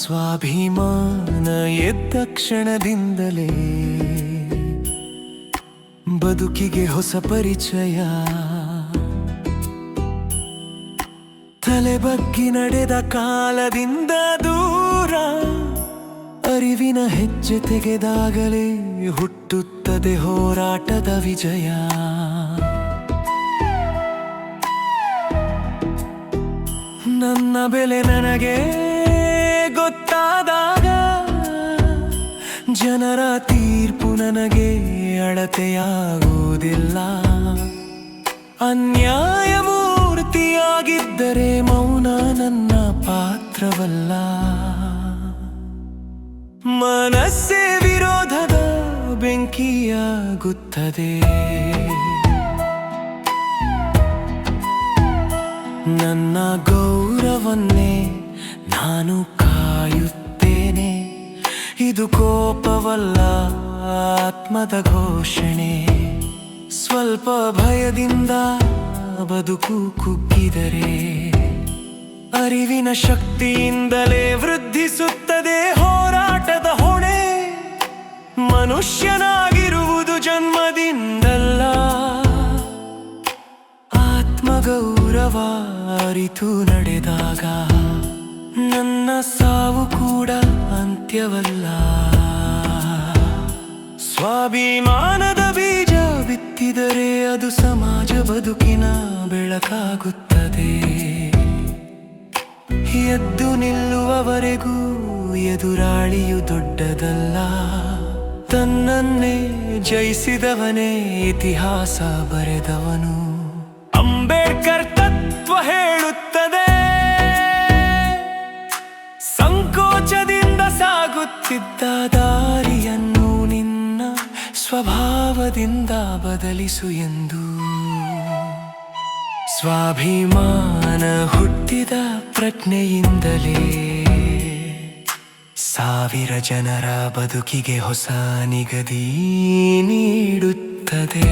ಸ್ವಾಭಿಮಾನ ಎದ್ದ ಕ್ಷಣದಿಂದಲೇ ಬದುಕಿಗೆ ಹೊಸ ಪರಿಚಯ. ತಲೆ ಬಗ್ಗಿ ನಡೆದ ಕಾಲದಿಂದ ದೂರ ಅರಿವಿನ ಹೆಜ್ಜೆ ತೆಗೆದಾಗಲೇ ಹುಟ್ಟುತ್ತದೆ ಹೋರಾಟದ ವಿಜಯ. ನನ್ನ ಬೆಲೆ ನನಗೆ ಗೊತ್ತಾದಾಗ ಜನರ ತೀರ್ಪು ನನಗೆ ಅಳತೆಯಾಗುವುದಿಲ್ಲ. ಅನ್ಯಾಯ ಮೂರ್ತಿಯಾಗಿದ್ದರೆ ಮೌನ ನನ್ನ ಪಾತ್ರವಲ್ಲ. ಮನಸ್ಸೇ ವಿರೋಧದ ಬೆಂಕಿಯಾಗುತ್ತದೆ. ನನ್ನ ಗೌರವನ್ನೇ ನಾನು ಕಾಯುತ್ತೇನೆ. ಇದು ಕೋಪವಲ್ಲ, ಆತ್ಮದ ಘೋಷಣೆ. ಸ್ವಲ್ಪ ಭಯದಿಂದ ಬದುಕು ಕುಗ್ಗಿದರೆ ಅರಿವಿನ ಶಕ್ತಿಯಿಂದಲೇ ವೃದ್ಧಿಸುತ್ತದೆ ಹೋರಾಟದ ಹೊಣೆ. ಮನುಷ್ಯನಾಗಿರುವುದು ಜನ್ಮದಿಂದಲ್ಲ, ಆತ್ಮಗೌರವ ಅರಿತು ನಡೆದಾಗ ನನ್ನ ಸಾವು ಕೂಡ ಅಂತ್ಯವಲ್ಲ. ಸ್ವಾಭಿಮಾನದ ಬೀಜ ಬಿತ್ತಿದರೆ ಅದು ಸಮಾಜ ಬದುಕಿನ ಬೆಳಕಾಗುತ್ತದೆ. ಎದ್ದು ನಿಲ್ಲುವವರೆಗೂ ಎದುರಾಳಿಯು ದೊಡ್ಡದಲ್ಲ. ತನ್ನನ್ನೇ ಜಯಿಸಿದವನೇ ಇತಿಹಾಸ ಬರೆದವನು. ಅಂಬೇಡ್ಕರ್ ತತ್ವ ಹೇಳುತ್ತದೆ, ಸಂಕೋಚದಿಂದ ಸಾಗುತ್ತಿದ್ದ ದಾರಿಯನ್ನು ನಿನ್ನ ಸ್ವಭಾವದಿಂದ ಬದಲಿಸು ಎಂದು. ಸ್ವಾಭಿಮಾನ ಹುಟ್ಟಿದ ಪ್ರಜ್ಞೆಯಿಂದಲೇ ಸಾವಿರ ಜನರ ಬದುಕಿಗೆ ಹೊಸ ನಿಗದಿ ನೀಡುತ್ತದೆ.